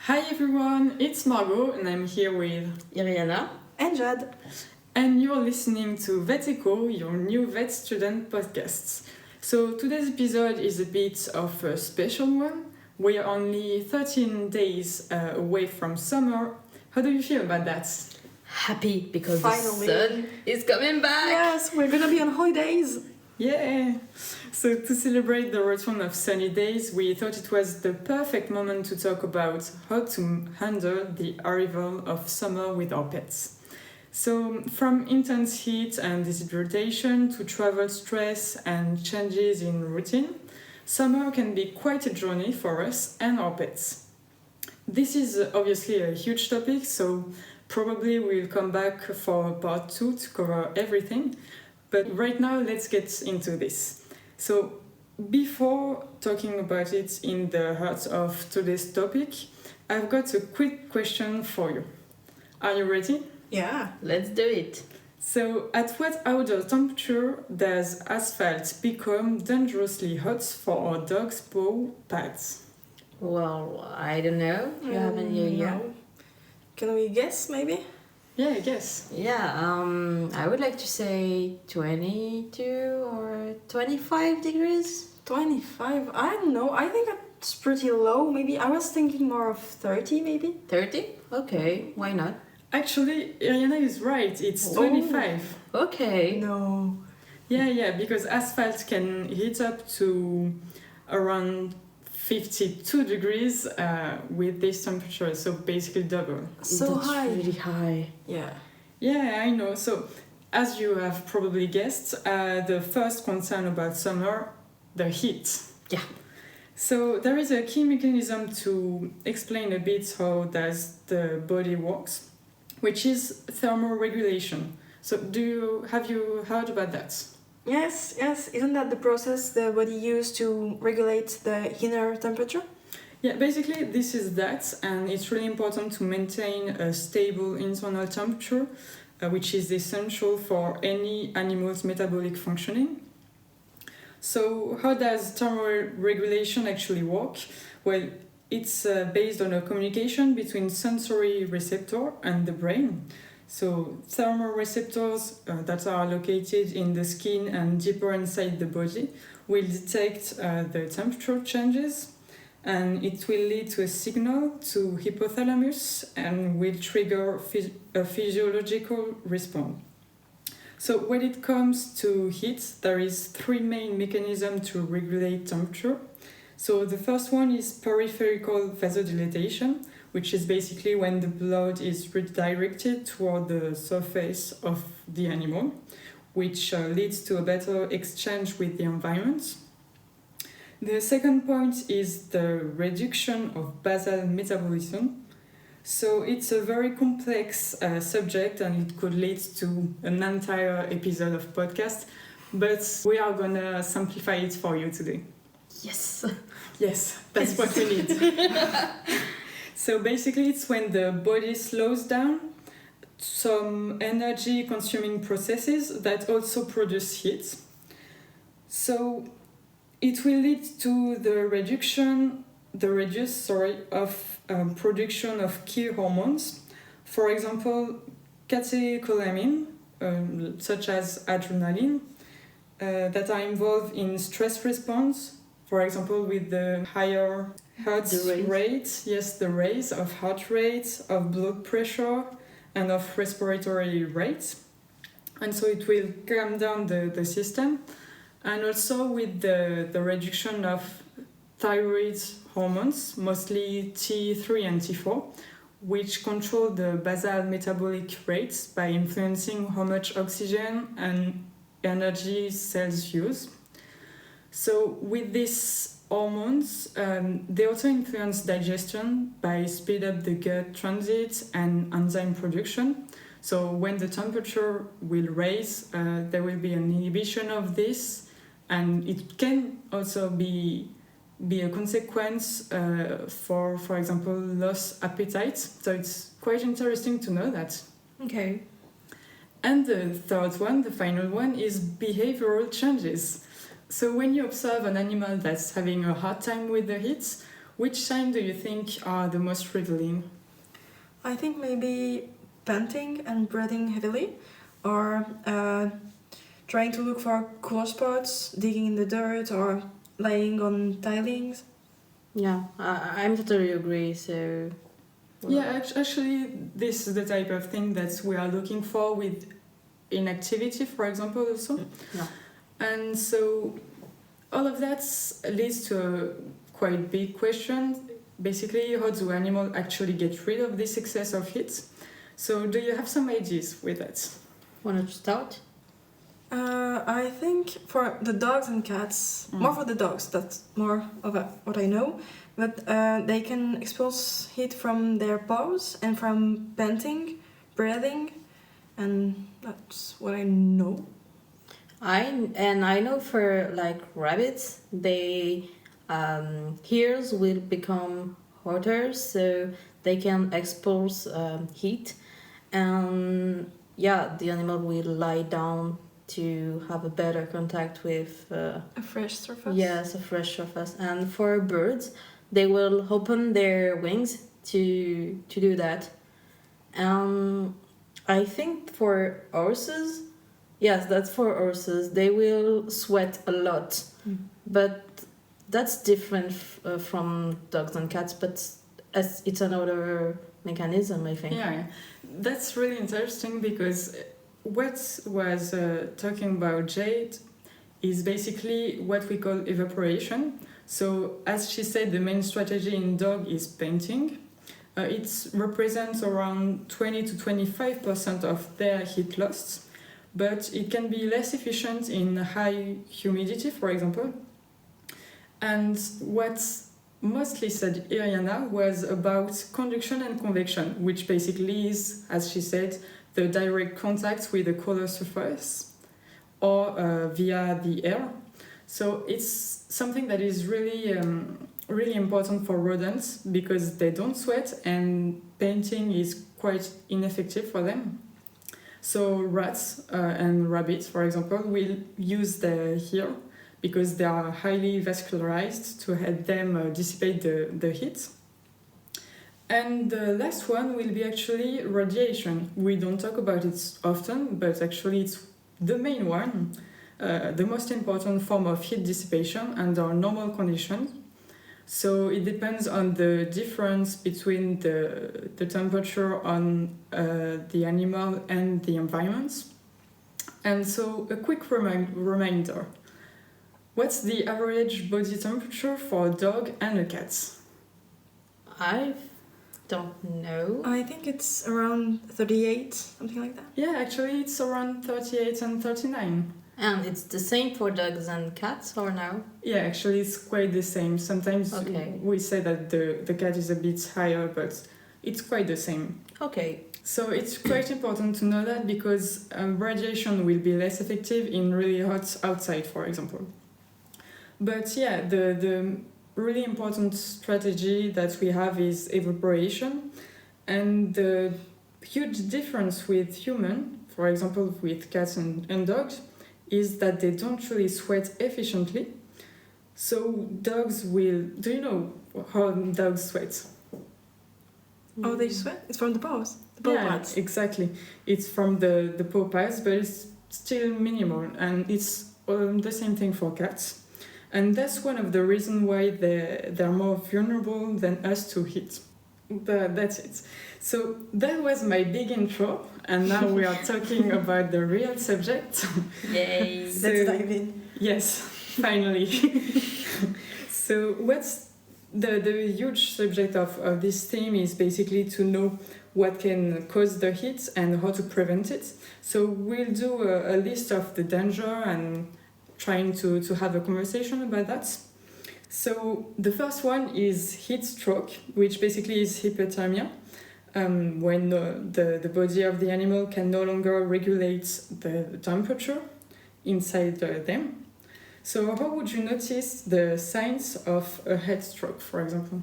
Hi everyone, it's Margot and I'm here with Iriana and Jade. And you're listening to Vet Echo, your new vet student podcast. So today's episode is a bit of a special one. We are only 13 days away from summer. How do you feel about that? happy because Finally. the sun is coming back. Yes, we're gonna be on holidays. Yeah! So to celebrate the return of sunny days, we thought it was the perfect moment to talk about how to handle the arrival of summer with our pets. So from intense heat and dehydration to travel stress and changes in routine, summer can be quite a journey for us and our pets. This is obviously a huge topic, so probably we'll come back for part 2 to cover everything. But right now, let's get into this. So, before talking about it in the heart of today's topic, I've got a quick question for you. Are you ready? Yeah. Let's do it. So, at what outdoor temperature does asphalt become dangerously hot for our dog's paw pads? Well, I don't know. You have any idea? No. Can we guess, maybe? Yeah, I guess. Yeah, I would like to say 22 or 25 degrees. 25? I don't know. I think it's pretty low. Maybe I was thinking more of 30, maybe. 30? Okay, why not? Actually, Iriana is right. It's 25. Okay. No. Yeah, because asphalt can heat up to around 52 degrees with this temperature, so basically double. So That's high. really high. Yeah. Yeah, I know. So, as you have probably guessed, the first concern about summer, the heat. Yeah. So there is a key mechanism to explain a bit how does the body works, which is thermoregulation. So have you heard about that? Yes. Isn't that the process the body uses to regulate the inner temperature? Yeah, basically this is that, and it's really important to maintain a stable internal temperature, which is essential for any animal's metabolic functioning. So how does thermoregulation actually work? Well, it's based on a communication between sensory receptor and the brain. So thermoreceptors that are located in the skin and deeper inside the body will detect the temperature changes, and it will lead to a signal to hypothalamus and will trigger a physiological response. So when it comes to heat, there is 3 main mechanisms to regulate temperature. So the first one is peripheral vasodilatation, which is basically when the blood is redirected toward the surface of the animal, which leads to a better exchange with the environment. The second point is the reduction of basal metabolism. So it's a very complex subject and it could lead to an entire episode of podcast, but we are gonna simplify it for you today. Yes. Yes, that's what we need. So basically it's when the body slows down some energy consuming processes that also produce heat. So it will lead to the reduce of production of key hormones. For example, catecholamine, such as adrenaline, that are involved in stress response. For example, with the higher heart rate, the raise of heart rate, of blood pressure, and of respiratory rate. And so it will calm down the system. And also with the reduction of thyroid hormones, mostly T3 and T4, which control the basal metabolic rates by influencing how much oxygen and energy cells use. So with these hormones, they also influence digestion by speed up the gut transit and enzyme production. So when the temperature will raise, there will be an inhibition of this, and it can also be a consequence for example, lost appetite. So it's quite interesting to know that. Okay. And the third one, the final one, is behavioral changes. So when you observe an animal that's having a hard time with the heat, Which signs do you think are the most revealing? I think maybe panting and breathing heavily, or trying to look for cool spots, digging in the dirt, or lying on tilings. Yeah, I'm totally agree. So Yeah, actually, this is the type of thing that we are looking for with inactivity, for example, also. Yeah. And so all of that leads to a quite big question. Basically, how do animals actually get rid of this excess of heat? So do you have some ideas with that? Want to start? I think for the dogs and cats, more for the dogs, that's more of what I know, but they can expose heat from their paws and from panting, breathing, and that's what I know. I know for like rabbits, they ears will become hotter, so they can expose heat, and yeah, the animal will lie down to have a better contact with A fresh surface. yes, a fresh surface. And for birds, they will open their wings to do that. I think for horses, yes, that's for horses. They will sweat a lot, but that's different from dogs and cats. But as it's another mechanism, I think. Yeah, that's really interesting because what was talking about Jade is basically what we call evaporation. So, as she said, the main strategy in dog is painting. It represents around 20 to 25% of their heat loss, but it can be less efficient in high humidity, for example. And what mostly said Iriana was about conduction and convection, which basically is, as she said, the direct contact with the cooler surface or via the air. So it's something that is really important for rodents because they don't sweat and painting is quite ineffective for them. So rats and rabbits, for example, will use the hair because they are highly vascularized to help them dissipate the heat. And the last one will be actually radiation. We don't talk about it often, but actually it's the main one, the most important form of heat dissipation under normal conditions. So it depends on the difference between the temperature on the animal and the environment. And so a quick reminder. What's the average body temperature for a dog and a cat? I don't know. I think it's around 38, something like that. Yeah, actually it's around 38 and 39. And it's the same for dogs and cats, or no? Yeah, actually it's quite the same. Sometimes we say that the cat is a bit higher, but it's quite the same. Okay. So it's quite important to know that because radiation will be less effective in really hot outside, for example. But yeah, the really important strategy that we have is evaporation. And the huge difference with human, for example, with cats and dogs, is that they don't really sweat efficiently. So dogs will... Do you know how dogs sweat? Oh, they sweat? It's from the paws. The paw pads. Exactly. It's from the paw pads, but it's still minimal. And it's the same thing for cats. And that's one of the reasons why they're more vulnerable than us to heat. But that's it. So that was my big intro, and now we are talking about the real subject. Yay! Let's dive in. Yes, finally. So what's the huge subject of this theme is basically to know what can cause the heat and how to prevent it. So we'll do a list of the danger and trying to have a conversation about that. So the first one is heat stroke, which basically is hypothermia, when the body of the animal can no longer regulate the temperature inside them. So how would you notice the signs of a heat stroke, for example?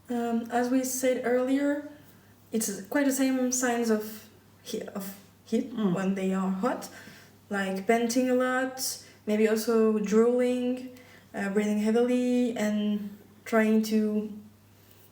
As we said earlier, it's quite the same signs of heat when they are hot, like panting a lot, maybe also drooling, breathing heavily, and trying to,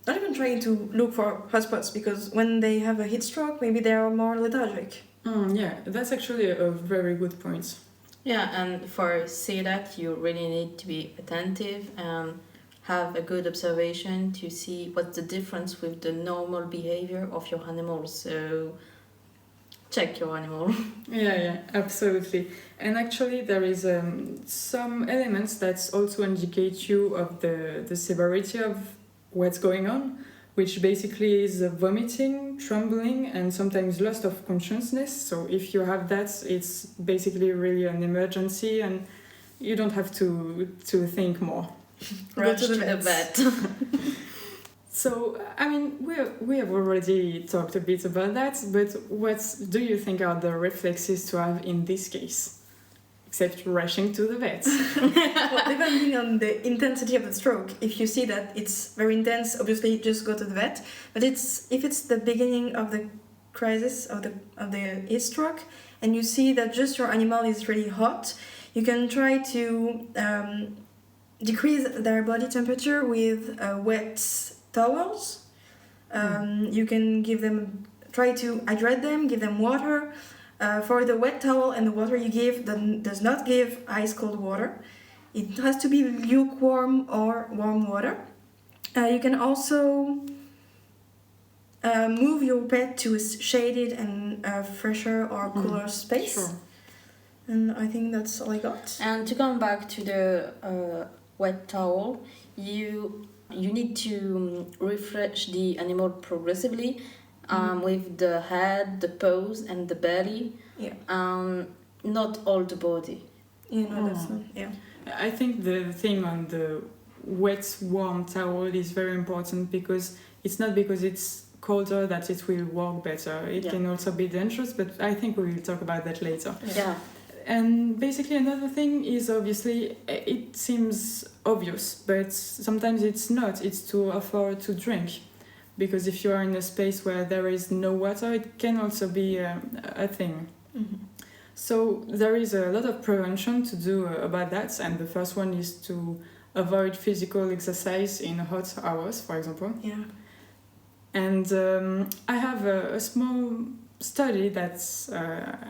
not even trying to look for hotspots, because when they have a heat stroke, maybe they are more lethargic. Yeah, that's actually a very good point. Yeah, and for say that you really need to be attentive and have a good observation to see what's the difference with the normal behavior of your animal. So check your animal. Yeah, absolutely. And actually, there is some elements that also indicate you of the severity of what's going on, which basically is vomiting, trembling, and sometimes loss of consciousness. So if you have that, it's basically really an emergency, and you don't have to think more. Rush to the vet. So, I mean, we have already talked a bit about that, but what do you think are the reflexes to have in this case? Except rushing to the vet. Well, depending on the intensity of the stroke, if you see that it's very intense, obviously just go to the vet. But if it's the beginning of the crisis of the heat stroke, and you see that just your animal is really hot, you can try to decrease their body temperature with wet towels. You can try to hydrate them, give them water. For the wet towel and the water you give, does not give ice cold water. It has to be lukewarm or warm water. You can also move your pet to a shaded and fresher or cooler space. Sure. And I think that's all I got. And to come back to the wet towel, you need to refresh the animal progressively. With the head, the paws, and the belly. Yeah. Not all the body. You know, that's not, yeah. I think the thing on the wet, warm towel is very important, because it's not because it's colder that it will work better. It can also be dangerous, but I think we will talk about that later. Yeah. And basically another thing is, obviously, it seems obvious, but sometimes it's not. It's to offer to drink. Because if you are in a space where there is no water, it can also be a thing. Mm-hmm. So there is a lot of prevention to do about that, and the first one is to avoid physical exercise in hot hours, for example. Yeah. And I have a small study that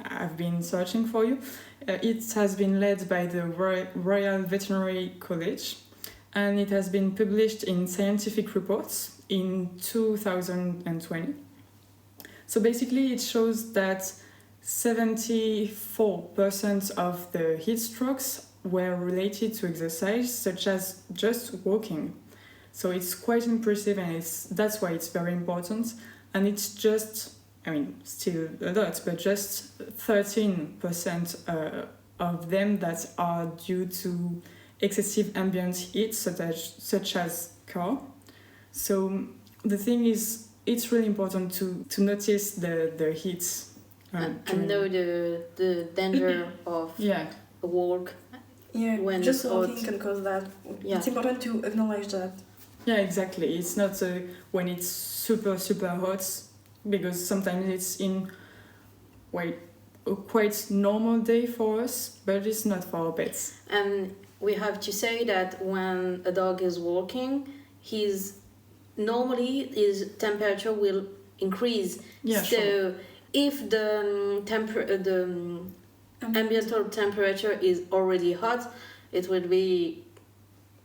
I've been searching for you. It has been led by the Royal Veterinary College, and it has been published in Scientific Reports in 2020. So basically it shows that 74% of the heat strokes were related to exercise, such as just walking. So it's quite impressive, and that's why it's very important. And it's just, I mean, still a lot, but just 13% of them that are due to excessive ambient heat, such as car. So the thing is, it's really important to notice the heat. And know the danger of a walk. Yeah, when just it's walking hot. can cause that. Yeah. It's important to acknowledge that. Yeah, exactly. It's not when it's super hot, because sometimes it's in a quite normal day for us, but it's not for our pets. And we have to say that when a dog is walking, his temperature will increase. Yeah, so sure. If the ambient temperature is already hot, it will be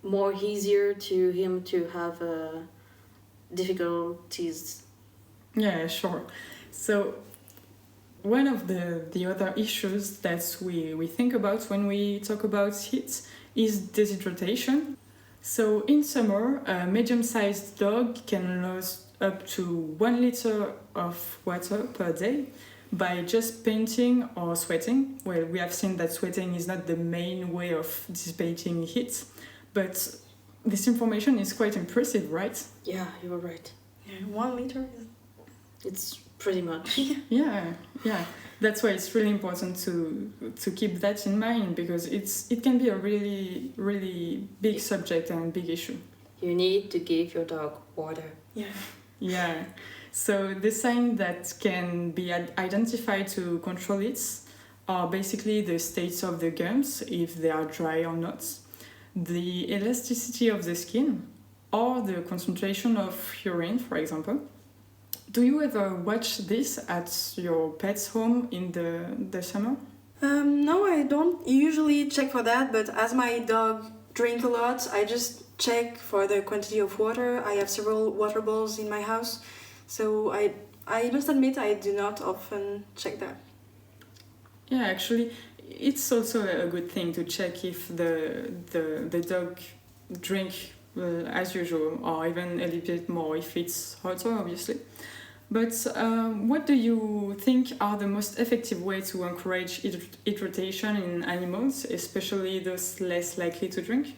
more easier to him to have difficulties. Yeah, sure. So one of the other issues that we think about when we talk about heat is dehydration. So in summer, a medium-sized dog can lose up to 1 liter of water per day by just panting or sweating. Well, we have seen that sweating is not the main way of dissipating heat, but this information is quite impressive, right? Yeah, you're right. Yeah, 1 liter. It's pretty much. Yeah. That's why it's really important to keep that in mind, because it can be a really, really big subject and big issue. You need to give your dog water. Yeah. So the signs that can be identified to control it are basically the states of the gums, if they are dry or not, the elasticity of the skin, or the concentration of urine, for example. Do you ever watch this at your pet's home in the summer? No, I don't usually check for that, but as my dog drink a lot, I just check for the quantity of water. I have several water bowls in my house, so I must admit I do not often check that. Yeah, actually, it's also a good thing to check if the dog drink as usual, or even a little bit more if it's hotter, obviously. But what do you think are the most effective ways to encourage hydration in animals, especially those less likely to drink?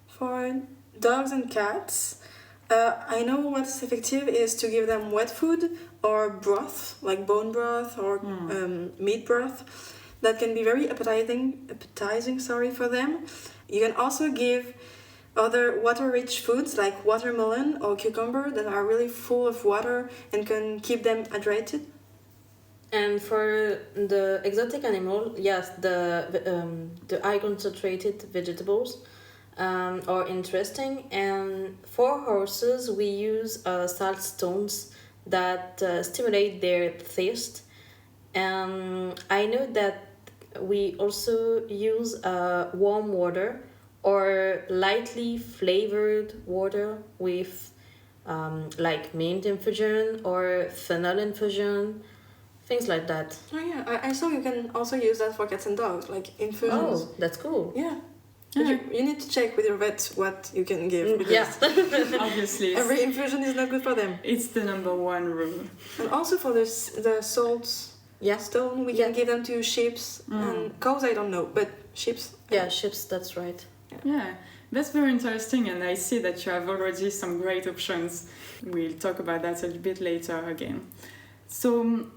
For dogs and cats, I know what's effective is to give them wet food or broth, like bone broth or meat broth. That can be very appetizing, for them. You can also give other water-rich foods like watermelon or cucumber that are really full of water and can keep them hydrated. And for the exotic animal, yes, the high concentrated vegetables are interesting. And for horses, we use salt stones that stimulate their thirst. And I know that we also use warm water or lightly flavored water with like mint infusion or fennel infusion, things like that. Oh yeah, I saw you can also use that for cats and dogs, like infusions. Oh, that's cool. Yeah. But you need to check with your vet what you can give. Because Yeah. Obviously, every infusion is not good for them. it's the number one rule. And also for the salt Yeah. stone, we can give them to sheep and cows. I don't know, but sheep. Yeah, ships, that's right. Yeah, that's very interesting, and I see that you have already some great options. We'll talk about that a little bit later again. So,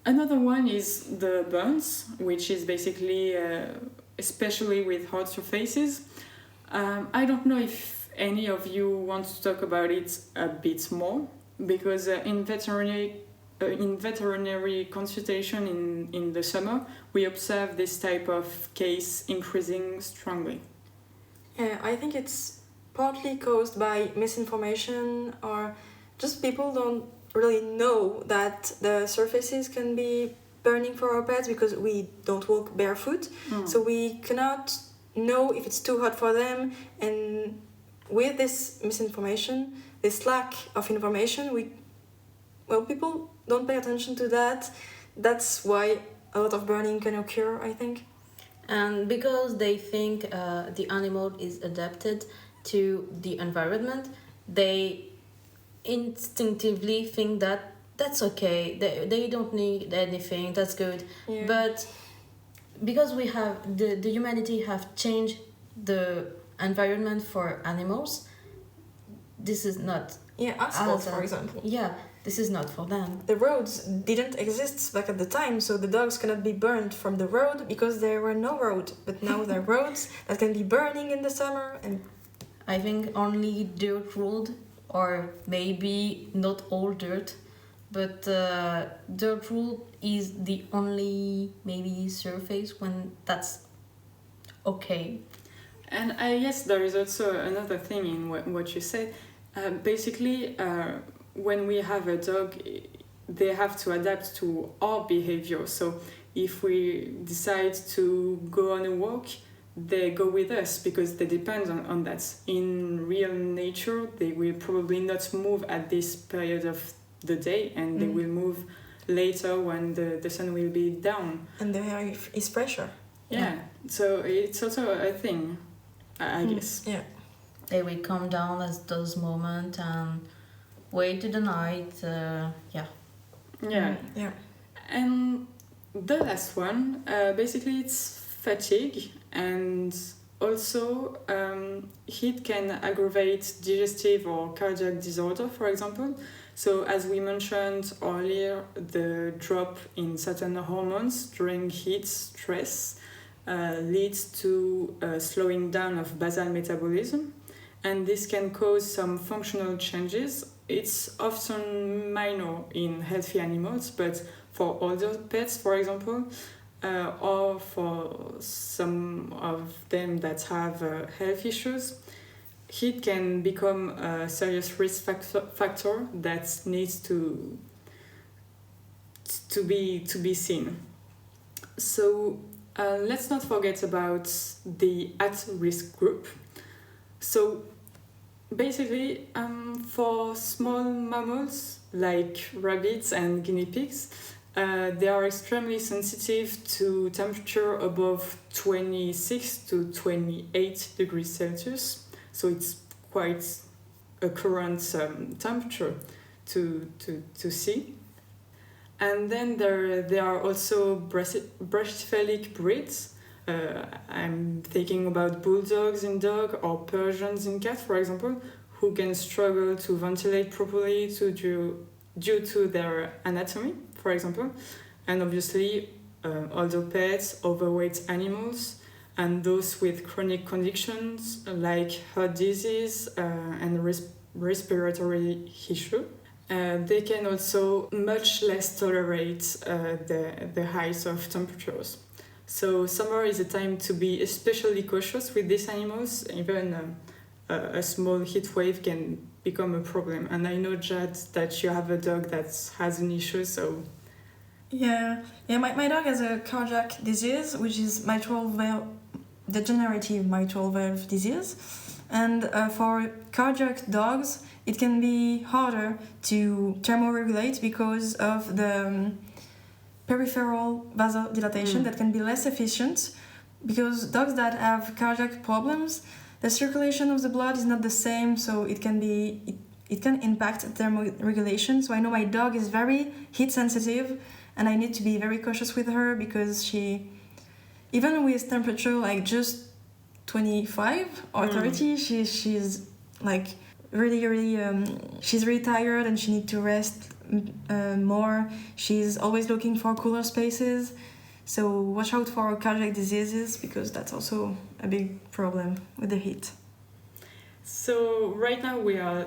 another one is the burns, which is basically, especially with hot surfaces. I don't know if any of you want to talk about it a bit more, because in veterinary consultation in the summer, we observe this type of case increasing strongly. Yeah, I think it's partly caused by misinformation or just people don't really know that the surfaces can be burning for our pets because we don't walk barefoot. So we cannot know if it's too hot for them, and with this misinformation, this lack of information, people don't pay attention to that. That's why a lot of burning can occur, I think. And because they think the animal is adapted to the environment, they instinctively think that that's okay, they don't need anything, that's good. Yeah. But because we have the humanity have changed the environment for animals, this is not Asphalt, for example. Yeah, this is not for them. The roads didn't exist back at the time, so the dogs cannot be burned from the road because there were no road. But now there are roads that can be burning in the summer, and I think only dirt road, or maybe not all dirt, but dirt road is the only maybe surface when that's okay. And yes, there is also another thing in what you said. Basically, when we have a dog, they have to adapt to our behavior. So if we decide to go on a walk, they go with us because they depend on that. In real nature, they will probably not move at this period of the day, and they will move later when the sun will be down. And there is pressure. Yeah, so it's also a thing, I guess. Yeah. They will come down at those moments and wait to the night. Yeah. Yeah. And the last one, basically it's fatigue, and also heat can aggravate digestive or cardiac disorder, for example. So as we mentioned earlier, the drop in certain hormones during heat stress leads to slowing down of basal metabolism, and this can cause some functional changes. It's often minor in healthy animals, but for older pets, for example, or for some of them that have health issues, heat can become a serious risk factor that needs to be seen. So let's not forget about the at-risk group. So basically, for small mammals like rabbits and guinea pigs, they are extremely sensitive to temperature above 26 to 28 degrees Celsius. So it's quite a current temperature to see. And then there are also brachycephalic breeds. I'm thinking about bulldogs in dog or Persians in cat, for example, who can struggle to ventilate properly due to their anatomy, for example. And obviously, older pets, overweight animals, and those with chronic conditions like heart disease and respiratory issue. They can also much less tolerate the highs of temperatures. So summer is a time to be especially cautious with these animals. Even a small heat wave can become a problem. And I know, Jad, that you have a dog that has an issue, so... Yeah, my dog has a cardiac disease, which is degenerative mitral valve disease. And for cardiac dogs, it can be harder to thermoregulate because of the peripheral vasodilatation that can be less efficient. Because dogs that have cardiac problems, the circulation of the blood is not the same, so it can impact thermoregulation. So I know my dog is very heat sensitive, and I need to be very cautious with her because she, even with temperature like just 25 or 30, she's like really she's really tired and she needs to rest more. She's always looking for cooler spaces, so watch out for cardiac diseases because that's also a big problem with the heat. So right now we are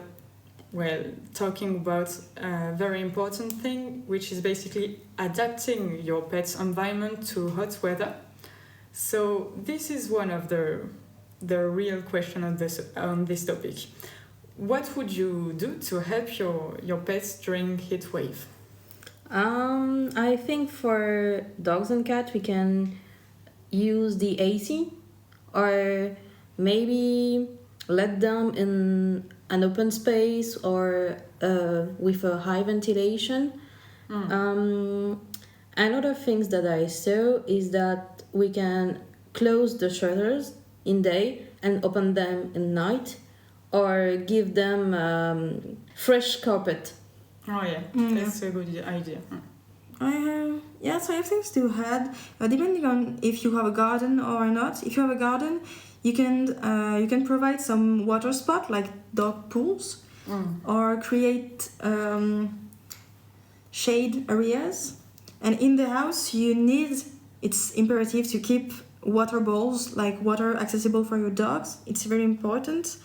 talking about a very important thing, which is basically adapting your pet's environment to hot weather. So this is one of the real question on this topic. What would you do to help your pets during heat wave? I think for dogs and cats we can use the AC, or maybe let them in an open space or with a high ventilation. Another things that I saw is that we can close the shutters in day and open them in night, or give them fresh carpet. Oh yeah, that's a good idea. So I have things to add, depending on if you have a garden or not. If you have a garden, you can provide some water spot like dog pools, or create shade areas. And in the house, it's imperative to keep water bowls, like water accessible for your dogs. It's very important.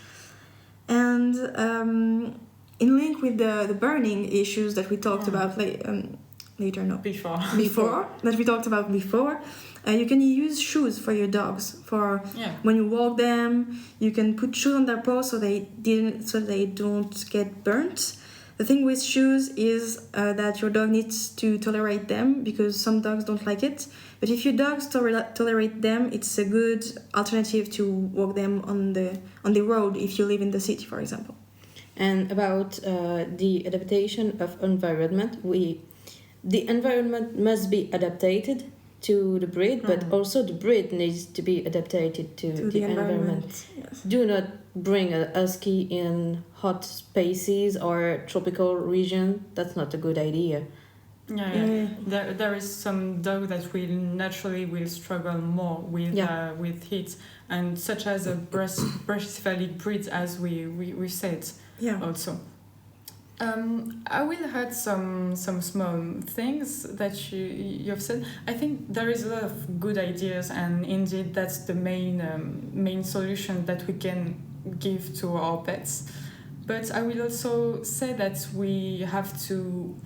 And in link with the burning issues that we talked about before that we talked about before, you can use shoes for your dogs when you walk them. You can put shoes on their paws so they don't get burnt. The thing with shoes is that your dog needs to tolerate them, because some dogs don't like it. But if your dogs tolerate them, it's a good alternative to walk them on the road if you live in the city, for example. And about the adaptation of environment, the environment must be adapted to the breed, but also the breed needs to be adapted to the environment. Yes. Do not bring a husky in hot spaces or tropical region. That's not a good idea. Yeah. There is some dog that will struggle more with heat, and such as a brachycephalic breed, as we said. Yeah. Also. I will add some small things that you've said. I think there is a lot of good ideas, and indeed that's the main solution that we can give to our pets. But I will also say that we have to,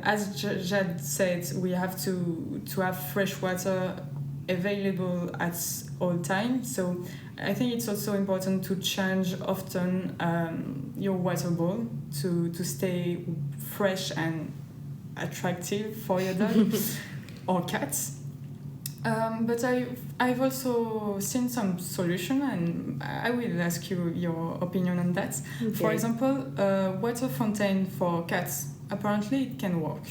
as Jad said, we have to have fresh water available at all times. So I think it's also important to change often your water bowl to stay fresh and attractive for your dog or cats. But I've also seen some solution, and I will ask you your opinion on that. For Okay. example, water fountain for cats. Apparently, it can work.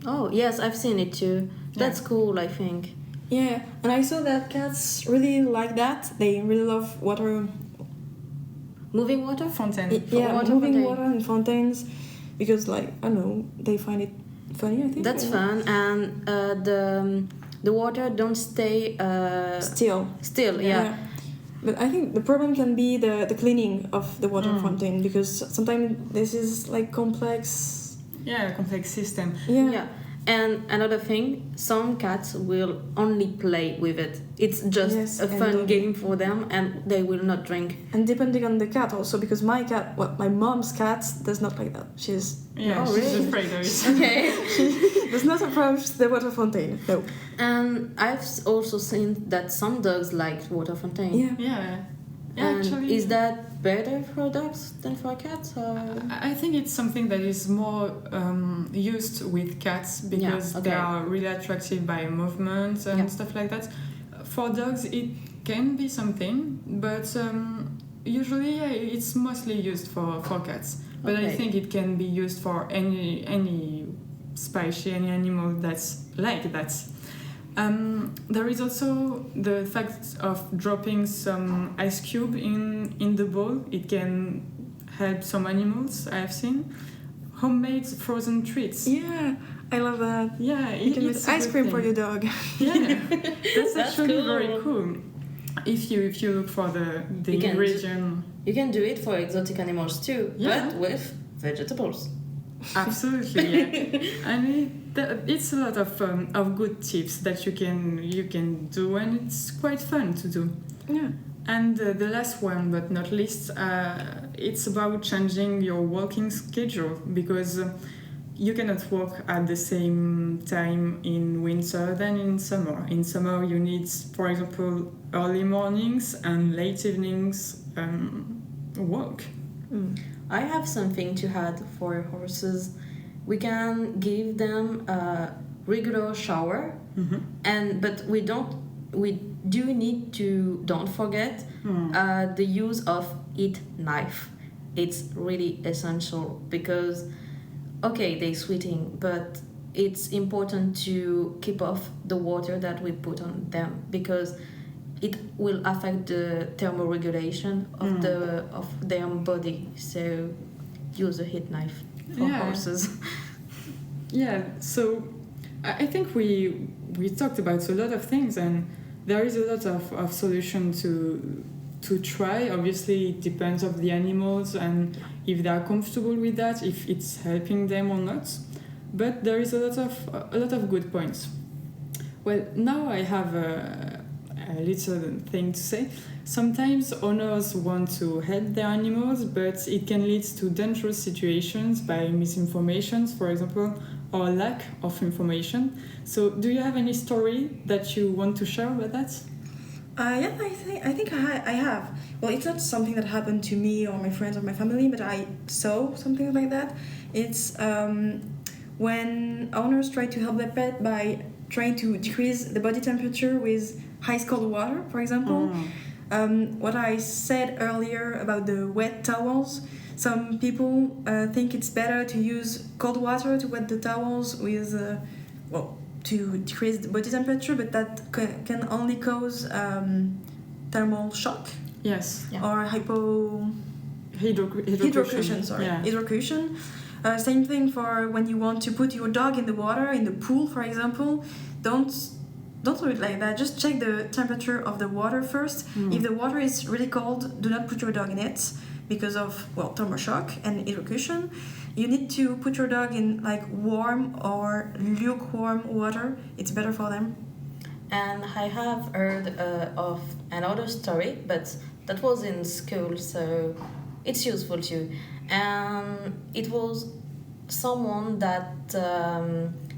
Oh yes, I've seen it too. That's cool, I think. Yeah, and I saw that cats really like that. They really love water. Moving water? Fountain. Yeah, water moving fountain. water and fountains, because like I don't know, they find it funny. I think That's yeah. fun, and the water don't stay Still. still. Yeah. But I think the problem can be the cleaning of the water Mm. fountain, because sometimes this is like complex. Yeah, a complex system. Yeah. And another thing, some cats will only play with it. It's just Yes, a and fun don't- game for them, and they will not drink. And depending on the cat also, because my mom's cat does not like that. She's Yeah, Oh, she's really? afraid of it. Okay. does not approach the water fountain. No. And I've also seen that some dogs like water fountain. Yeah. Yeah. Yeah, And actually. is that better for dogs than for cats? Or? I think it's something that is more used with cats because Yeah, okay. they are really attractive by movement and Yeah. stuff like that. For dogs, it can be something, but usually it's mostly used for cats. But I Okay. think it can be used for any species, any animal that's like that. There is also the fact of dropping some ice cube in the bowl. It can help some animals I have seen. Homemade frozen treats. Yeah, I love that. Yeah, You can it's make a ice good cream for thing. your dog. Yeah, that's That's actually very cool. cool. If you look for the You can ingredient, You can do it for exotic animals too, Yeah. but with vegetables. absolutely, yeah. I mean, it's a lot of good tips that you can do, and it's quite fun to do. Yeah. And the last one, but not least, it's about changing your working schedule because you cannot work at the same time in winter than in summer. In summer, you need, for example, early mornings and late evenings work. Mm. I have something to add for horses. We can give them a regular shower, but we do need to don't forget the use of heat knife. It's really essential because okay, they're sweating, but it's important to keep off the water that we put on them because it will affect the thermoregulation of their body. So use a heat knife for Yeah. horses. Yeah, so I think we talked about a lot of things, and there is a lot of solution to try. Obviously, it depends of the animals and if they are comfortable with that, if it's helping them or not. But there is a lot of good points. Well, now I have a little thing to say. Sometimes owners want to help their animals, but it can lead to dangerous situations by misinformation, for example, or lack of information. So, do you have any story that you want to share about that? Yeah, I think I have. Well, it's not something that happened to me or my friends or my family, but I saw something like that. It's when owners try to help their pet by trying to decrease the body temperature with ice cold water, for example. What I said earlier about the wet towels, some people think it's better to use cold water to wet the towels with, to decrease the body temperature, but that can only cause thermal shock Yes. Yeah. or hydrocution. Sorry, Yeah. hydrocution. Same thing for when you want to put your dog in the water, in the pool, for example. Don't do it like that. Just check the temperature of the water first. If the water is really cold, do not put your dog in it because of thermal shock and hydrocution. You need to put your dog in like warm or lukewarm water. It's better for them. And I have heard of another story, but that was in school, so it's useful too. And it was someone that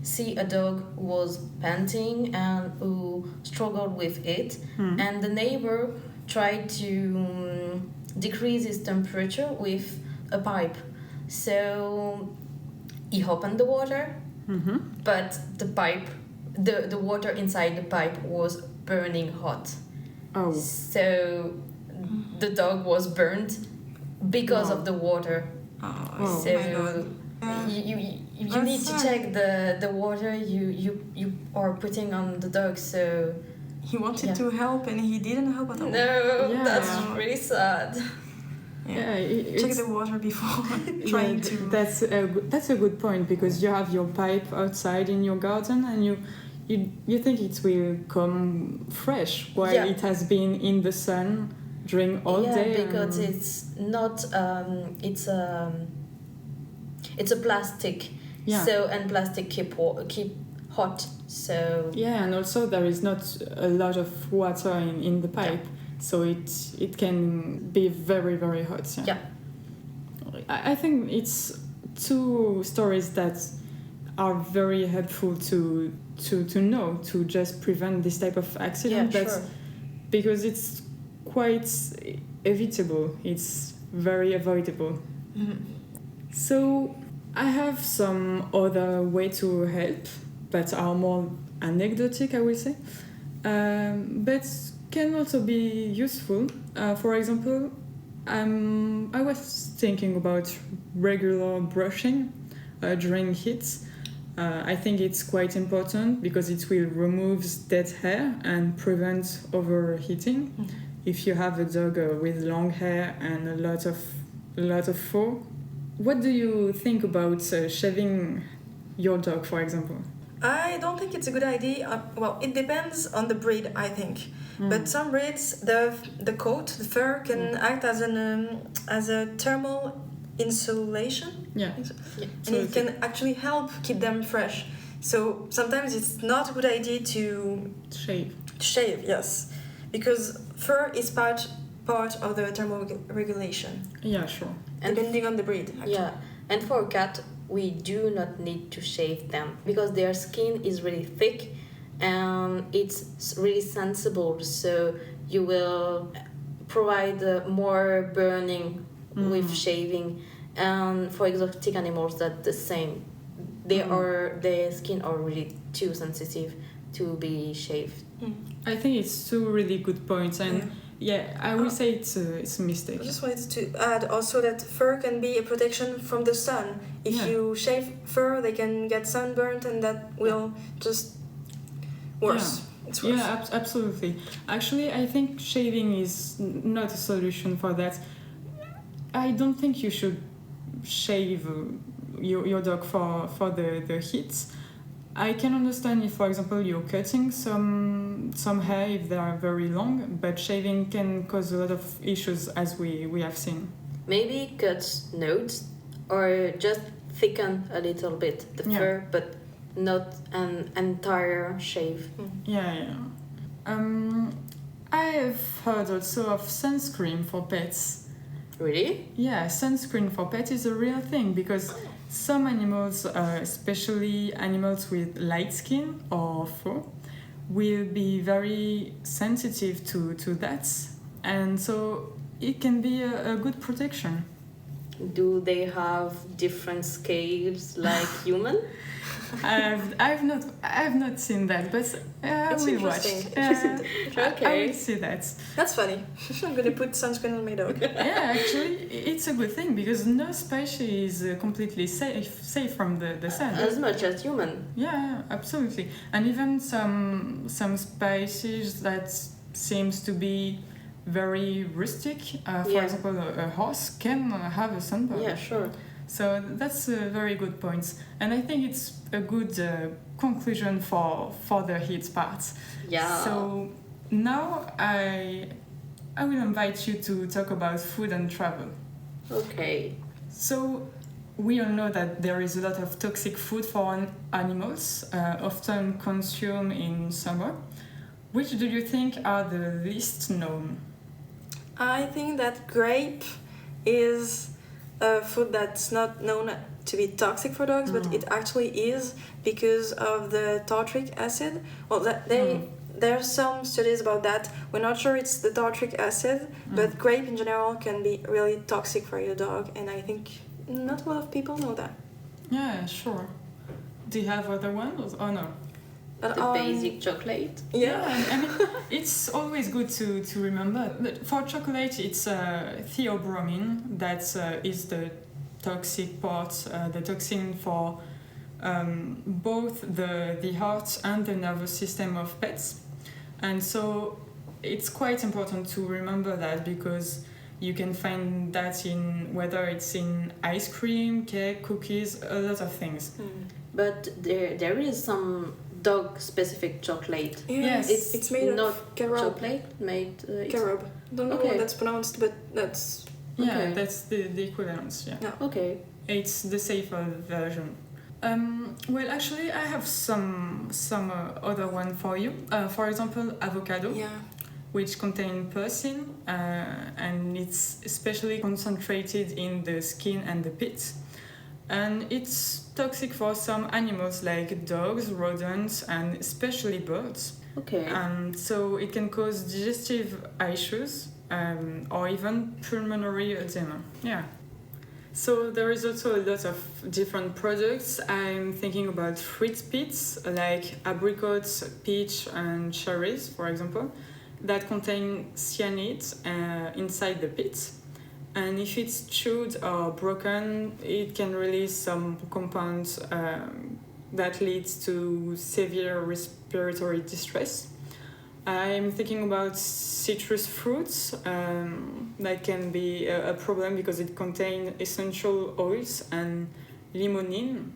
see a dog who was panting and who struggled with it, and the neighbor tried to decrease his temperature with a pipe. So he opened the water, but the water inside the pipe was burning hot. Oh, So the dog was burned because Wow. of the water. Oh. So my God. you That's need to sad. check the water you are putting on the dog. So He wanted Yeah. to help and he didn't help at all. no, Yeah. that's really sad. yeah, Check it's, the water before trying to. that's a good point, because you have your pipe outside in your garden and you think it will come fresh while Yeah. it has been in the sun during all yeah, day. because and- it's not it's a plastic. Yeah. So and plastic keep hot. So Yeah, and also there is not a lot of water in the pipe, so it can be very, very hot. Yeah. I think it's two stories that are very helpful to know, to just prevent this type of yeah, accident. sure. Because it's quite evitable. It's very avoidable. Mhm. So I have some other way to help, but are more anecdotic, I will say, but can also be useful. For example, I was thinking about regular brushing during heat. I think it's quite important because it will remove dead hair and prevent overheating. Mm. If you have a dog with long hair and a lot of fur. What do you think about shaving your dog, for example? I don't think it's a good idea. Well, it depends on the breed, I think. But some breeds, the coat, the fur, can act as a thermal insulation, Yeah. Yeah. and it can actually help keep them fresh. So sometimes it's not a good idea to Shave. shave, yes, because fur is part of the thermoregulation, Yeah, sure. And depending on the breed. Actually. yeah, and for a cat, we do not need to shave them because their skin is really thick and it's really sensible. So you will provide more burning with shaving. And for exotic animals, that's the same. Their skin are really too sensitive to be shaved. Mm. I think it's two really good points, and yeah, I will say it's a mistake. I just wanted to add also that fur can be a protection from the sun. If Yeah. you shave fur, they can get sunburnt, and that will just worse. It's worse. Yeah, absolutely. Actually, I think shaving is not a solution for that. I don't think you should shave your dog for the heat. I can understand if, for example, you're cutting some hair if they are very long, but shaving can cause a lot of issues, as we have seen. Maybe cut nodes or just thicken a little bit the Yeah. fur, but not an entire shave. Yeah. I have heard also of sunscreen for pets. Really? Yeah, sunscreen for pets is a real thing because some animals, especially animals with light skin or fur, will be very sensitive to that, and so it can be a good protection. Do they have different scales like human? I've not seen that, but I It's will watch. interesting. I Okay. will see that. That's funny. I'm gonna put sunscreen on my dog. Yeah, actually, it's a good thing because no species is completely safe from the sun. As much as human. Yeah, absolutely. And even some species that seems to be very rustic, for Yeah. example, a horse can have a sunburn. Yeah, sure. So that's a very good point. And I think it's a good conclusion for the heat part. Yeah. So now I will invite you to talk about food and travel. Okay. So we all know that there is a lot of toxic food for animals, often consumed in summer. Which do you think are the least known? I think that grape is food that's not known to be toxic for dogs, but it actually is because of the tartaric acid. Well, there are some studies about that. We're not sure it's the tartaric acid, but grape in general can be really toxic for your dog, and I think not a lot of people know that. Yeah, sure. Do you have other ones? Oh no. But, The basic chocolate. Yeah. I mean, it's always good to remember. But for chocolate, it's theobromine that is the toxic part, the toxin for both the heart and the nervous system of pets. And so it's quite important to remember that, because you can find that in whether it's in ice cream, cake, cookies, a lot of things. But there is some dog specific chocolate. Yes, it's made not of carob. chocolate made. Carob. Don't know Okay. how that's pronounced, but that's Yeah, Okay. that's the equivalence, yeah. Okay. It's the safer version. Well, actually, I have some other one for you. For example, avocado, which contain purcine, and it's especially concentrated in the skin and the pit. And it's toxic for some animals like dogs, rodents, and especially birds. Okay. So it can cause digestive issues or even pulmonary edema. Yeah. So there is also a lot of different products. I'm thinking about fruit pits like apricots, peach, and cherries, for example, that contain cyanide inside the pits. And if it's chewed or broken, it can release some compounds that leads to severe respiratory distress. I'm thinking about citrus fruits that can be a problem because it contains essential oils and limonene,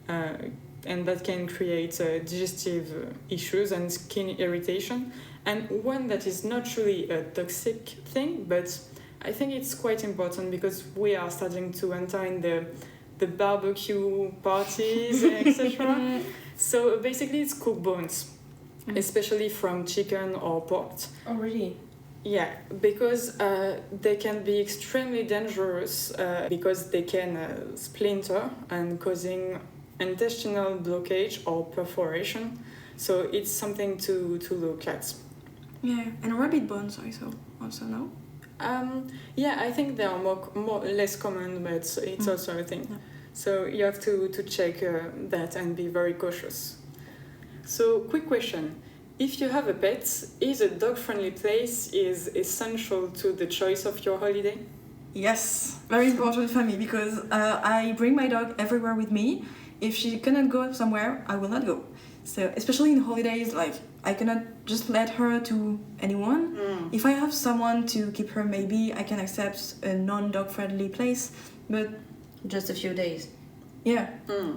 and that can create digestive issues and skin irritation. And one that is not really a toxic thing, but I think it's quite important because we are starting to enter in the barbecue parties, etc. So basically it's cooked bones, especially from chicken or pork. Oh, really? Yeah, because they can be extremely dangerous because they can splinter and causing intestinal blockage or perforation. So it's something to look at. Yeah, and rabbit bones also no? Yeah, I think they are more less common, but it's also a thing. Yeah. So you have to check that and be very cautious. So, quick question. If you have a pet, is a dog-friendly place is essential to the choice of your holiday? Yes, very important for me because I bring my dog everywhere with me. If she cannot go somewhere, I will not go. So especially in holidays, like I cannot just let her to anyone. If I have someone to keep her, maybe I can accept a non-dog friendly place. But Just a few days. yeah,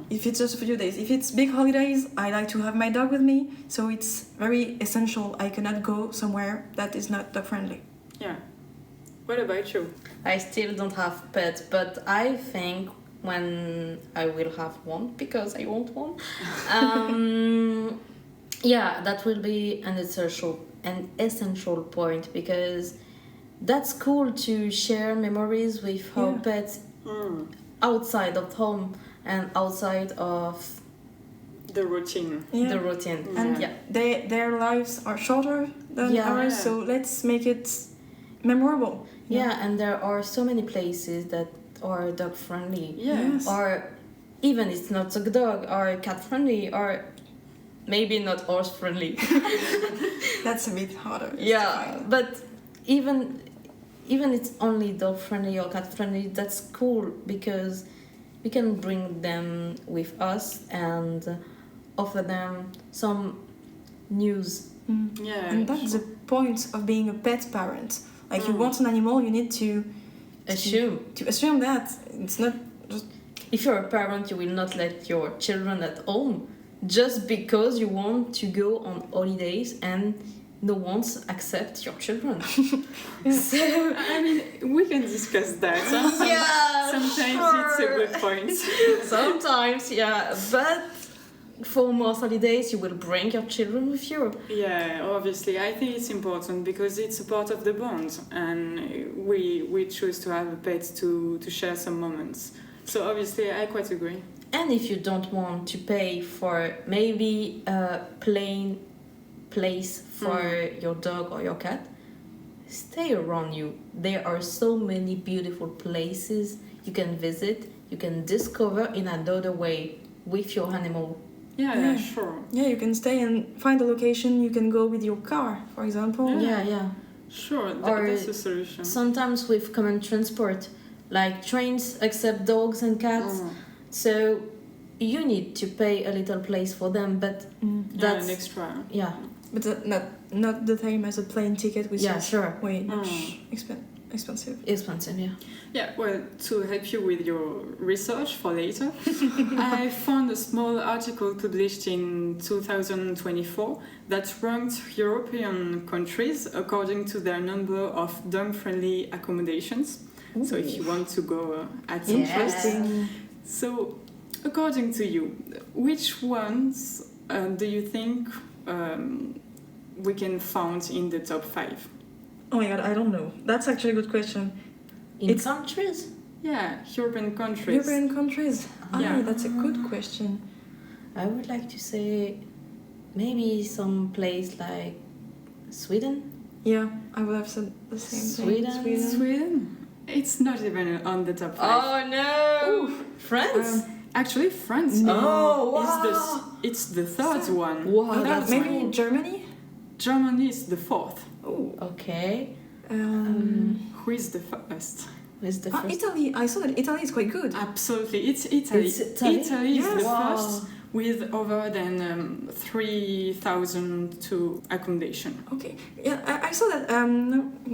if it's just a few days. If it's big holidays, I like to have my dog with me. So it's very essential. I cannot go somewhere that is not dog friendly. Yeah. What about you? I still don't have pets, but I think when I will have one, because I want one, yeah, that will be an essential point, because that's cool to share memories with our pets outside of home and outside of The routine. the routine. And Yeah. their lives are shorter than Yeah. ours, so let's make it memorable. Yeah, and there are so many places that are dog friendly. Yes. Or even it's not a dog or cat friendly, or maybe not horse friendly. That's a bit harder. Yeah, but even it's only dog friendly or cat friendly, that's cool because we can bring them with us and offer them some news. Yeah. And that's the point of being a pet parent. Like you want an animal, you need to assume that it's not just If you're a parent, you will not let your children at home just because you want to go on holidays and no one accepts your children. So, I mean, we can discuss that. Huh? yeah, Sometimes sure. it's a good point. Sometimes, yeah, but for most holidays, you will bring your children with you. Yeah, obviously, I think it's important because it's a part of the bond, and we choose to have a pet to share some moments. So obviously, I quite agree. And if you don't want to pay for maybe a plain place for your dog or your cat, stay around you. There are so many beautiful places you can visit, you can discover in another way with your animal. Yeah, sure. Yeah, you can stay and find a location. You can go with your car, for example. Yeah. Sure, Or that's a solution. Sometimes with common transport, like trains accept dogs and cats, so you need to pay a little place for them, but that's an extra. yeah. But not the same as a plane ticket, which Yeah, is sure. way much expensive. Expensive, yeah. Yeah, well, to help you with your research for later, I found a small article published in 2024 that ranked European countries according to their number of dog-friendly accommodations. Ooh. So if you want to go at some Yeah. place. Interesting. So, according to you, which ones do you think we can find in the top 5? Oh my god, I don't know. That's actually a good question. In It's- countries? Yeah, European countries. European countries. Yeah. That's a good question. I would like to say maybe some place like Sweden. Yeah, I would have said the same Sweden. thing. Sweden? It's not even on the top 5. Oh no! France? Actually, France Oh, is wow. it's the third one. Wow, Third that's one. Maybe Germany? Germany is the 4th. Oh. Okay. Who is the first? Where's the first? Italy. I saw that Italy is quite good. Absolutely, it's Italy. It's Italy? Italy is the Wow. first with over than 3,000 to accommodation. Okay. Yeah, I saw that. I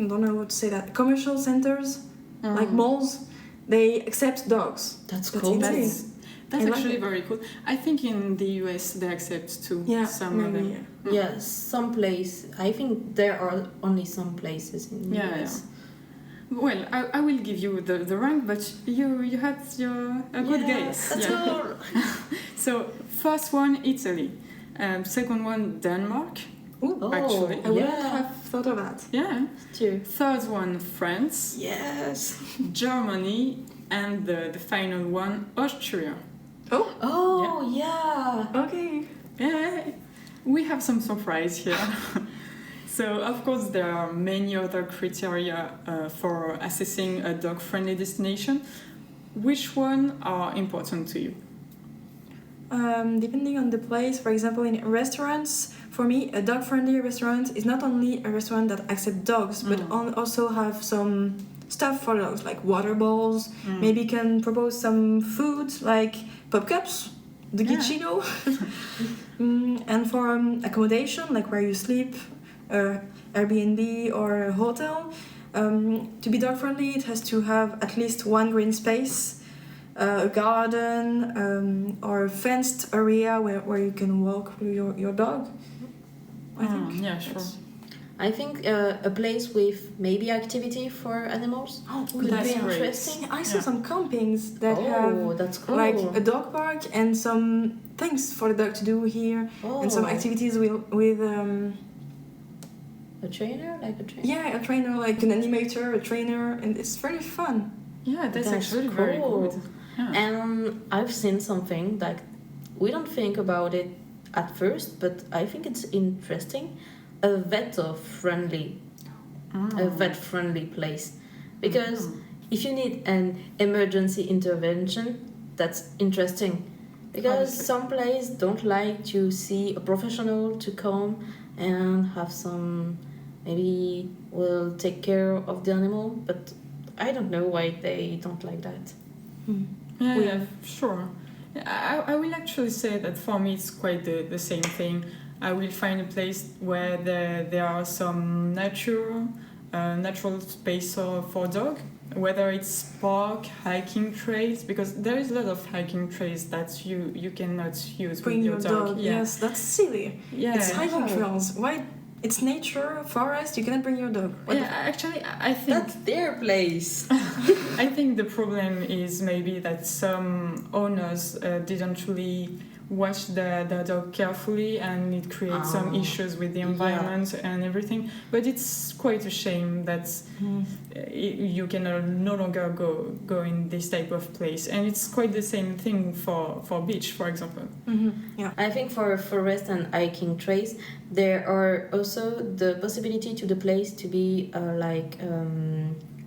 don't know what to say. That commercial centers like malls, they accept dogs. That's That's cool. insane. That's I like actually it. very cool. I think in the US they accept too. Yeah, some of maybe. them. Yeah, some place. I think there are only some places in the Yeah, US. Well, I will give you the rank, but you had a good guess. That's cool. So first one Italy, second one Denmark. Ooh, Actually. I wouldn't yeah. have thought of that. Yeah. True. Third one France, Yes. Germany, and the final one Austria. Oh yeah. Okay. Yeah, we have some surprise here. So, of course, there are many other criteria for assessing a dog-friendly destination. Which one are important to you? Depending on the place, for example, in restaurants, for me, a dog-friendly restaurant is not only a restaurant that accepts dogs, but also have some stuff for dogs, like water bowls. Maybe can propose some food like pop cups, the Yeah. Gichino. And for accommodation, like where you sleep, Airbnb or a hotel, to be dog friendly, it has to have at least one green space, a garden, or a fenced area where you can walk with your dog. I think. Yeah, sure. that's- I think a place with maybe activity for animals could that's be great. interesting. I saw Yeah. some campings that Oh, have that's cool. like a dog park and some things for the dog to do here, and some Oh. activities with A trainer, like a trainer. yeah, a trainer, like an animator, a trainer, and it's very fun. Yeah, that's That's actually very cool. good. Yeah. And I've seen something like we don't think about it at first, but I think it's interesting. A vet-friendly place, because if you need an emergency intervention, that's interesting. Because Obviously. some places don't like to see a professional to come and have some, maybe will take care of the animal, but I don't know why they don't like that. Yeah, sure. I will actually say that for me it's quite the same thing. I will find a place where there are some natural space for dog, whether it's park, hiking trails, because there is a lot of hiking trails that you cannot use Bring with your dog. Yeah. Yes, that's silly. Yeah. It's hiking Wow. trails. Why? It's nature, forest. You cannot bring your dog. What Yeah, actually, I think That's their place. I think the problem is maybe that some owners didn't really watch the dog carefully, and it creates some issues with the Yeah. environment and everything. But it's quite a shame that you can no longer go in this type of place, and it's quite the same thing for beach, for example. Yeah. I think for forest and hiking trails, there are also the possibility to the place to be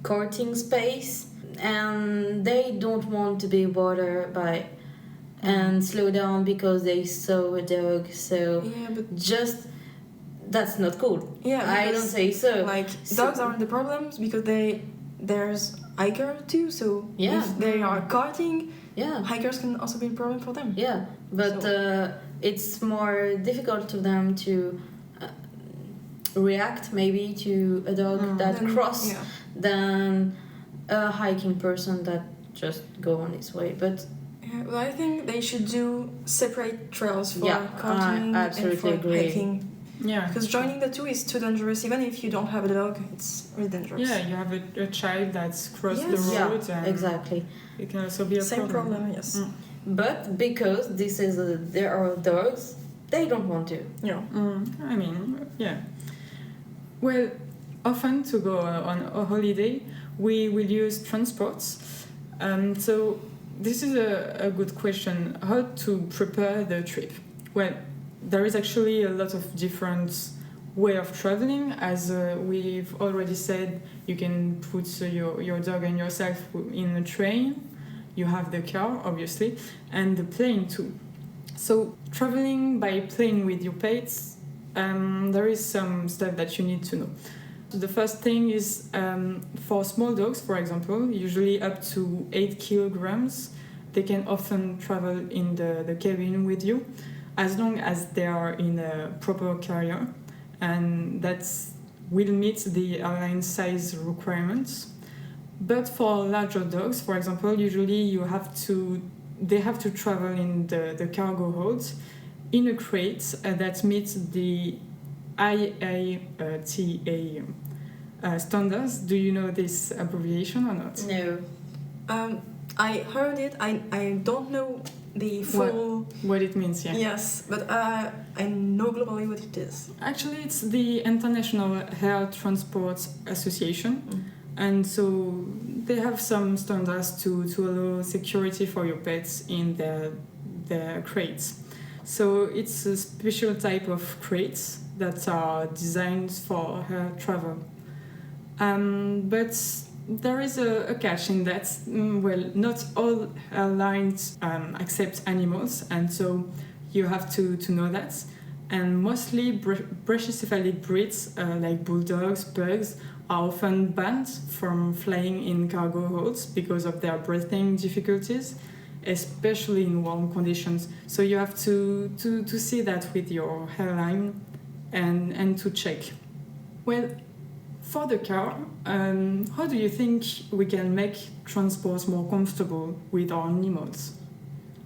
courting space, and they don't want to be bothered by and slow down because they saw a dog. So Yeah, but just that's not cool. yeah, I don't because, say so. like So- dogs aren't the problems because there's hiker too. So Yeah. if they are karting, Yeah. hikers can also be a problem for them. Yeah, but it's more difficult to them to react maybe to a dog that Then- cross Yeah. than a hiking person that just go on his way. But Yeah, well, I think they should do separate trails for Yeah, karting I and absolutely for agree. hiking. Yeah, Because joining the two is too dangerous. Even if you don't have a dog, it's really dangerous. yeah, you have a child that's crossed Yes. the yeah, road, and exactly. it can also be a Same problem, yes. Mm. But because there are dogs, they don't want to. Yeah. I mean, yeah. Well, often to go on a holiday, we will use transports. So this is a good question. How to prepare the trip? Well, there is actually a lot of different way of traveling. As we've already said, you can put your dog and yourself in a train. You have the car, obviously, and the plane too. So traveling by plane with your pets, there is some stuff that you need to know. The first thing is for small dogs, for example, usually up to 8 kilograms, they can often travel in the cabin with you, as long as they are in a proper carrier, and that will meet the airline size requirements. But for larger dogs, for example, usually they have to travel in the cargo holds in a crate that meets the IATA standards. Do you know this abbreviation or not? No. I heard it. I don't know the full. What it means, yeah. Yes, but I know globally what it is. Actually, it's the International Air Transport Association. And so they have some standards to allow security for your pets in their crates. So it's a special type of crates that are designed for air travel. But there is a catch in that. Well, not all airlines accept animals, and so you have to know that. And mostly brachycephalic breeds like bulldogs, pugs, are often banned from flying in cargo holds because of their breathing difficulties, especially in warm conditions. So you have to see that with your airline and to check. Well, for the car, how do you think we can make transport more comfortable with our animals?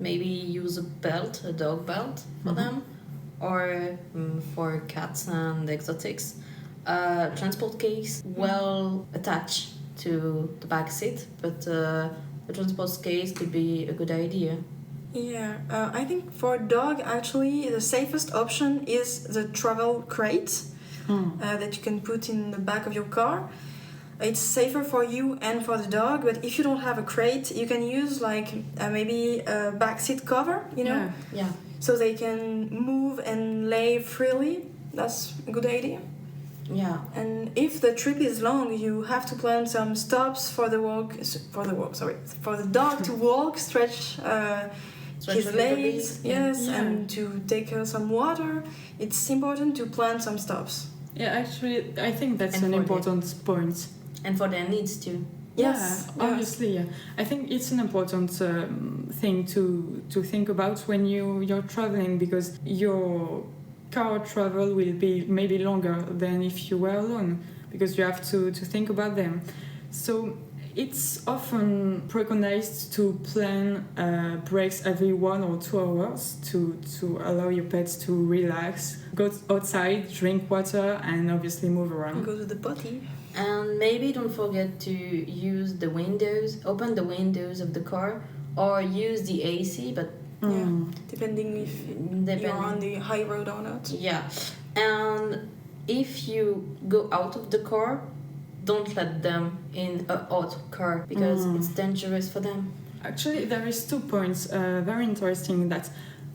Maybe use a dog belt for them, or for cats and exotics. Transport case well attached to the back seat, but a transport case could be a good idea. Yeah, I think for a dog, actually, the safest option is the travel crate that you can put in the back of your car. It's safer for you and for the dog, but if you don't have a crate, you can use maybe a backseat cover, Yeah. Yeah. so they can move and lay freely. That's a good idea. Yeah. And if the trip is long, you have to plan some stops for the dog to walk, stretch Stretch his a little legs, bit, yeah. yes, Yeah. and to take some water. It's important to plan some stops. Yeah, actually, I think that's And an for important point. And for their needs too. Yes, Yeah, obviously, yeah. I think it's an important thing to think about when you're traveling, because your car travel will be maybe longer than if you were alone, because you have to think about them. So it's often preconized to plan breaks every 1 or 2 hours to allow your pets to relax, go outside, drink water, and obviously move around. Go to the potty. And maybe don't forget to use the windows, open the windows of the car, or use the AC, but Depending if you're on the high road or not. Yeah, and if you go out of the car, don't let them in a hot car because it's dangerous for them. Actually, there is 2 points very interesting that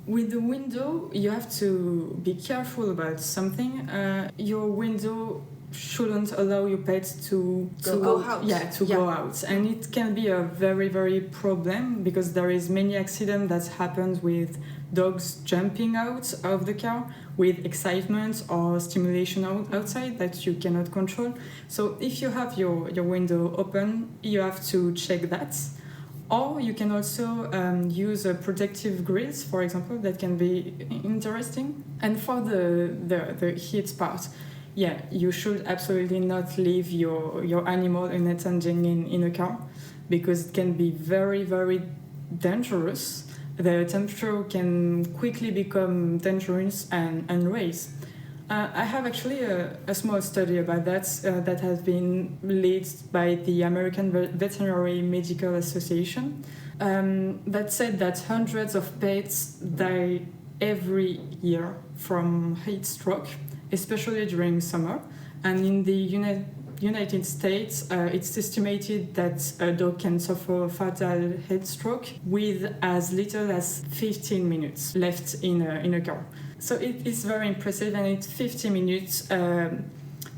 with the window you have to be careful about something. Your window shouldn't allow your pets to go out. Go out, and it can be a very problem because there is many accidents that happens with dogs jumping out of the car with excitement or stimulation outside that you cannot control. So if you have your window open, you have to check that. Or you can also use protective grills, for example, that can be interesting. And for the heat part, you should absolutely not leave your animal unattended in a car because it can be very dangerous. The temperature can quickly become dangerous and raise. I have actually a small study about that that has been led by the American Veterinary Medical Association that said that hundreds of pets die every year from heat stroke, especially during summer. And in the United States, it's estimated that a dog can suffer fatal heat stroke with as little as 15 minutes left in a car. So it is very impressive, and it's 50 minutes.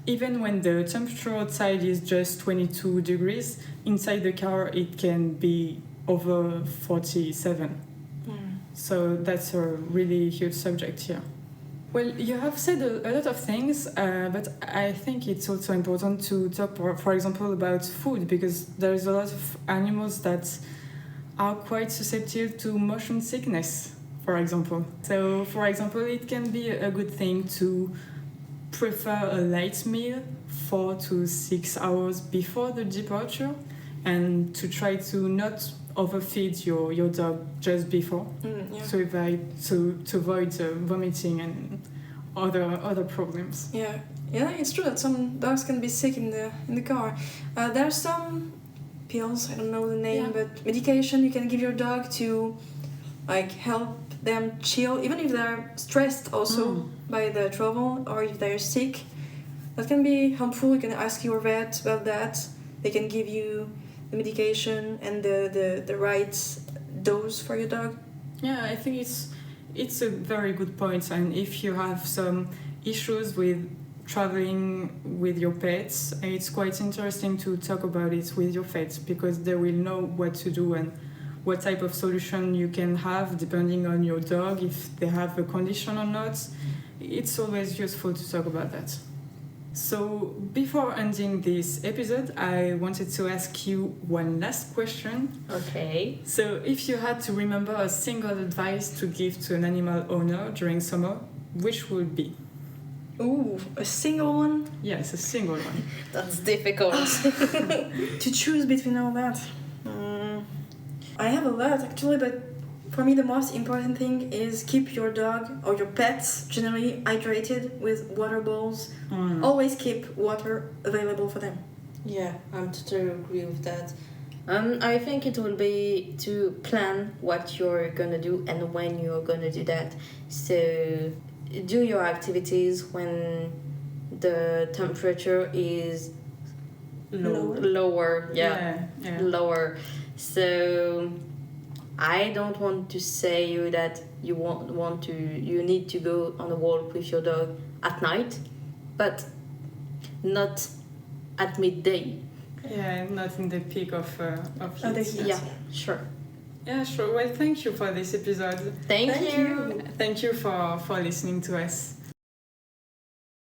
Even when the temperature outside is just 22 degrees, inside the car it can be over 47. So that's a really huge subject here. Well, you have said a lot of things, but I think it's also important to talk, for example, about food, because there's a lot of animals that are quite susceptible to motion sickness, for example. So, for example, it can be a good thing to prefer a light meal 4 to 6 hours before the departure and to try to not overfeed your dog just before to avoid vomiting and other problems. Yeah, it's true that some dogs can be sick in the car. There are some pills, I don't know the name, but medication you can give your dog to like help them chill, even if they're stressed also by the travel or if they're sick. That can be helpful. You can ask your vet about that. They can give you the medication and the right dose for your dog. Yeah, I think it's a very good point. And if you have some issues with traveling with your pets, it's quite interesting to talk about it with your vet because they will know what to do and what type of solution you can have depending on your dog, if they have a condition or not. It's always useful to talk about that. So before ending this episode, I wanted to ask you one last question. Okay. So if you had to remember a single advice to give to an animal owner during summer, which would be? Ooh, a single one? Yes, a single one. That's difficult. To choose between all that. I have a lot actually, but for me the most important thing is keep your dog or your pets generally hydrated with water bowls. Always keep water available for them. Yeah, I'm totally agree with that. I think it will be to plan what you're gonna do and when you're gonna do that. So do your activities when the temperature is lower. Lower. So I don't want to say you that you you need to go on a walk with your dog at night, but not at midday. Yeah, not in the peak of heat. Yeah, sure. Yeah, sure. Well, thank you for this episode. Thank you. Thank you for listening to us.